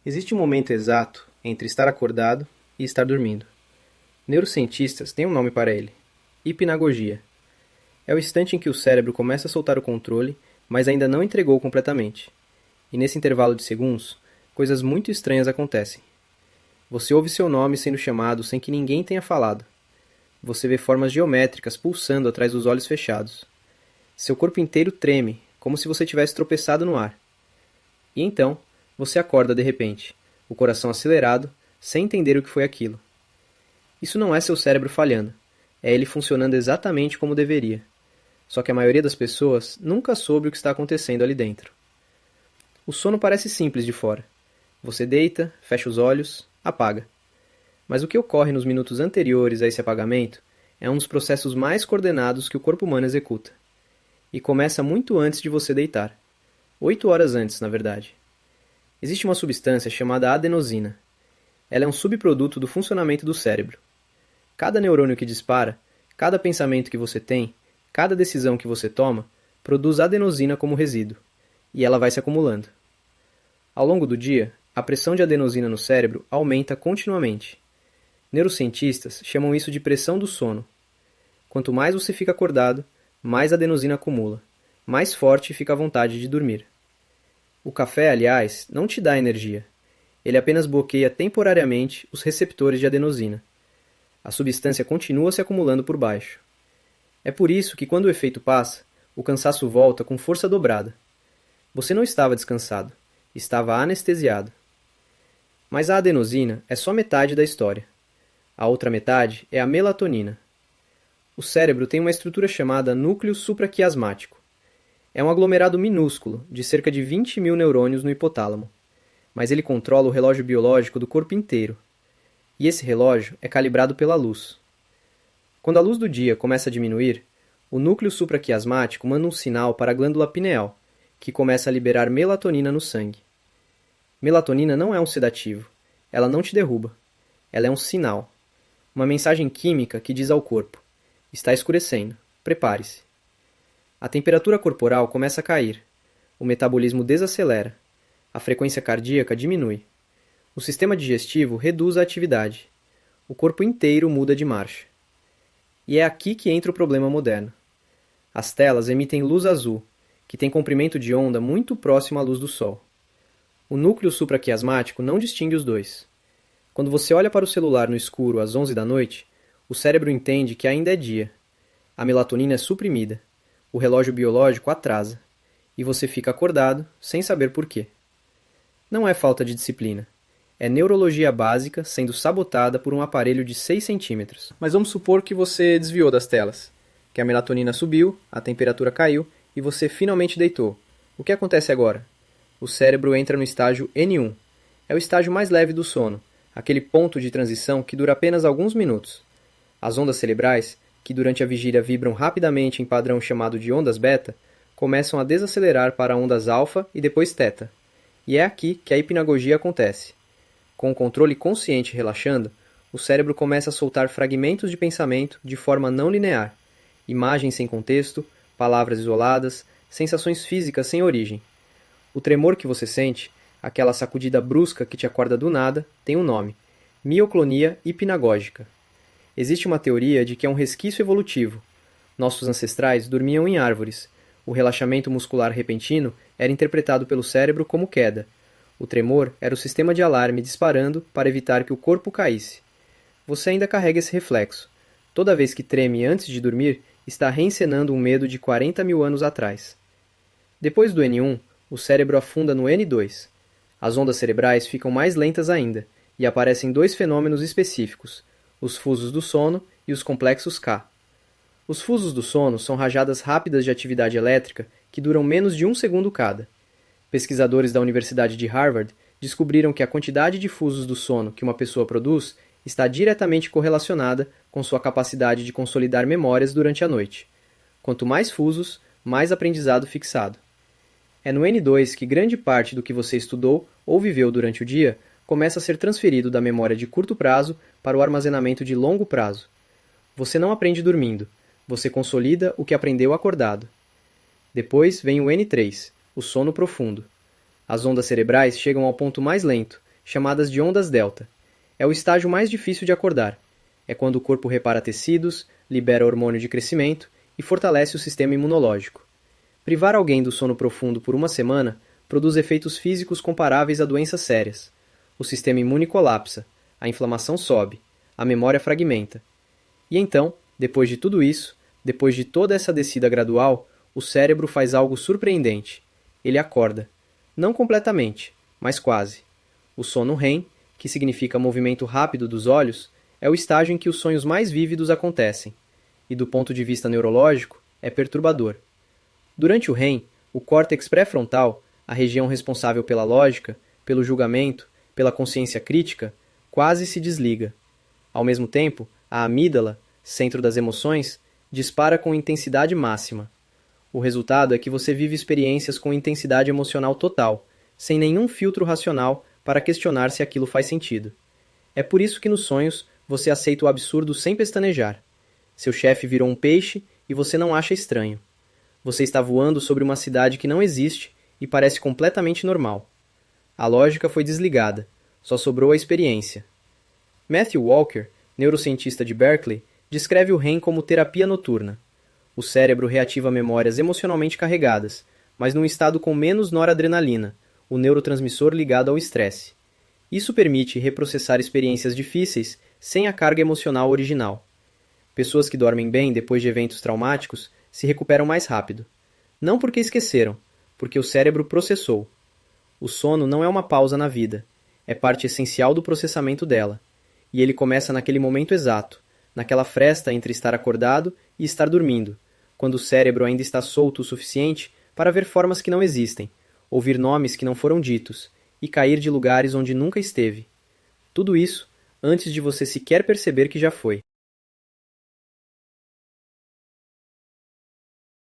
Existe um momento exato entre estar acordado e estar dormindo. Neurocientistas têm um nome para ele: hipnagogia. É o instante em que o cérebro começa a soltar o controle, mas ainda não entregou completamente. E nesse intervalo de segundos, coisas muito estranhas acontecem. Você ouve seu nome sendo chamado sem que ninguém tenha falado. Você vê formas geométricas pulsando atrás dos olhos fechados. Seu corpo inteiro treme, como se você tivesse tropeçado no ar. E então, você acorda de repente, o coração acelerado, sem entender o que foi aquilo. Isso não é seu cérebro falhando, é ele funcionando exatamente como deveria. Só que a maioria das pessoas nunca soube o que está acontecendo ali dentro. O sono parece simples de fora. Você deita, fecha os olhos, apaga. Mas o que ocorre nos minutos anteriores a esse apagamento é um dos processos mais coordenados que o corpo humano executa. E começa muito antes de você deitar. 8 horas antes, na verdade. Existe uma substância chamada adenosina. Ela é um subproduto do funcionamento do cérebro. Cada neurônio que dispara, cada pensamento que você tem, cada decisão que você toma, produz adenosina como resíduo, e ela vai se acumulando. Ao longo do dia, a pressão de adenosina no cérebro aumenta continuamente. Neurocientistas chamam isso de pressão do sono. Quanto mais você fica acordado, mais adenosina acumula, mais forte fica a vontade de dormir. O café, aliás, não te dá energia. Ele apenas bloqueia temporariamente os receptores de adenosina. A substância continua se acumulando por baixo. É por isso que, quando o efeito passa, o cansaço volta com força dobrada. Você não estava descansado, estava anestesiado. Mas a adenosina é só metade da história. A outra metade é a melatonina. O cérebro tem uma estrutura chamada núcleo supraquiasmático. É um aglomerado minúsculo, de cerca de 20 mil neurônios no hipotálamo. Mas ele controla o relógio biológico do corpo inteiro. E esse relógio é calibrado pela luz. Quando a luz do dia começa a diminuir, o núcleo supraquiasmático manda um sinal para a glândula pineal, que começa a liberar melatonina no sangue. Melatonina não é um sedativo. Ela não te derruba. Ela é um sinal. Uma mensagem química que diz ao corpo: está escurecendo, prepare-se. A temperatura corporal começa a cair. O metabolismo desacelera. A frequência cardíaca diminui. O sistema digestivo reduz a atividade. O corpo inteiro muda de marcha. E é aqui que entra o problema moderno. As telas emitem luz azul, que tem comprimento de onda muito próximo à luz do sol. O núcleo supraquiasmático não distingue os dois. Quando você olha para o celular no escuro às 11 da noite, o cérebro entende que ainda é dia. A melatonina é suprimida. O relógio biológico atrasa. E você fica acordado, sem saber por quê. Não é falta de disciplina. É neurologia básica sendo sabotada por um aparelho de 6 centímetros. Mas vamos supor que você desviou das telas, que a melatonina subiu, a temperatura caiu e você finalmente deitou. O que acontece agora? O cérebro entra no estágio N1. É o estágio mais leve do sono, aquele ponto de transição que dura apenas alguns minutos. As ondas cerebrais, que durante a vigília vibram rapidamente em padrão chamado de ondas beta, começam a desacelerar para ondas alfa e depois teta. E é aqui que a hipnagogia acontece. Com o controle consciente relaxando, o cérebro começa a soltar fragmentos de pensamento de forma não linear, imagens sem contexto, palavras isoladas, sensações físicas sem origem. O tremor que você sente, aquela sacudida brusca que te acorda do nada, tem um nome: mioclonia hipnagógica. Existe uma teoria de que é um resquício evolutivo. Nossos ancestrais dormiam em árvores. O relaxamento muscular repentino era interpretado pelo cérebro como queda. O tremor era o sistema de alarme disparando para evitar que o corpo caísse. Você ainda carrega esse reflexo. Toda vez que treme antes de dormir, está reencenando um medo de 40 mil anos atrás. Depois do N1, o cérebro afunda no N2. As ondas cerebrais ficam mais lentas ainda, e aparecem dois fenômenos específicos: os fusos do sono e os complexos K. Os fusos do sono são rajadas rápidas de atividade elétrica que duram menos de 1 segundo cada. Pesquisadores da Universidade de Harvard descobriram que a quantidade de fusos do sono que uma pessoa produz está diretamente correlacionada com sua capacidade de consolidar memórias durante a noite. Quanto mais fusos, mais aprendizado fixado. É no N2 que grande parte do que você estudou ou viveu durante o dia começa a ser transferido da memória de curto prazo para o armazenamento de longo prazo. Você não aprende dormindo, você consolida o que aprendeu acordado. Depois vem o N3, o sono profundo. As ondas cerebrais chegam ao ponto mais lento, chamadas de ondas delta. É o estágio mais difícil de acordar. É quando o corpo repara tecidos, libera hormônio de crescimento e fortalece o sistema imunológico. Privar alguém do sono profundo por uma semana produz efeitos físicos comparáveis a doenças sérias. O sistema imune colapsa, a inflamação sobe, a memória fragmenta. E então, depois de tudo isso, depois de toda essa descida gradual, o cérebro faz algo surpreendente. Ele acorda. Não completamente, mas quase. O sono REM, que significa movimento rápido dos olhos, é o estágio em que os sonhos mais vívidos acontecem. E do ponto de vista neurológico, é perturbador. Durante o REM, o córtex pré-frontal, a região responsável pela lógica, pelo julgamento, pela consciência crítica, quase se desliga. Ao mesmo tempo, a amígdala, centro das emoções, dispara com intensidade máxima. O resultado é que você vive experiências com intensidade emocional total, sem nenhum filtro racional para questionar se aquilo faz sentido. É por isso que nos sonhos você aceita o absurdo sem pestanejar. Seu chefe virou um peixe e você não acha estranho. Você está voando sobre uma cidade que não existe e parece completamente normal. A lógica foi desligada, só sobrou a experiência. Matthew Walker, neurocientista de Berkeley, descreve o REM como terapia noturna. O cérebro reativa memórias emocionalmente carregadas, mas num estado com menos noradrenalina, o neurotransmissor ligado ao estresse. Isso permite reprocessar experiências difíceis sem a carga emocional original. Pessoas que dormem bem depois de eventos traumáticos se recuperam mais rápido. Não porque esqueceram, porque o cérebro processou. O sono não é uma pausa na vida, é parte essencial do processamento dela. E ele começa naquele momento exato, naquela fresta entre estar acordado e estar dormindo, quando o cérebro ainda está solto o suficiente para ver formas que não existem, ouvir nomes que não foram ditos e cair de lugares onde nunca esteve. Tudo isso antes de você sequer perceber que já foi.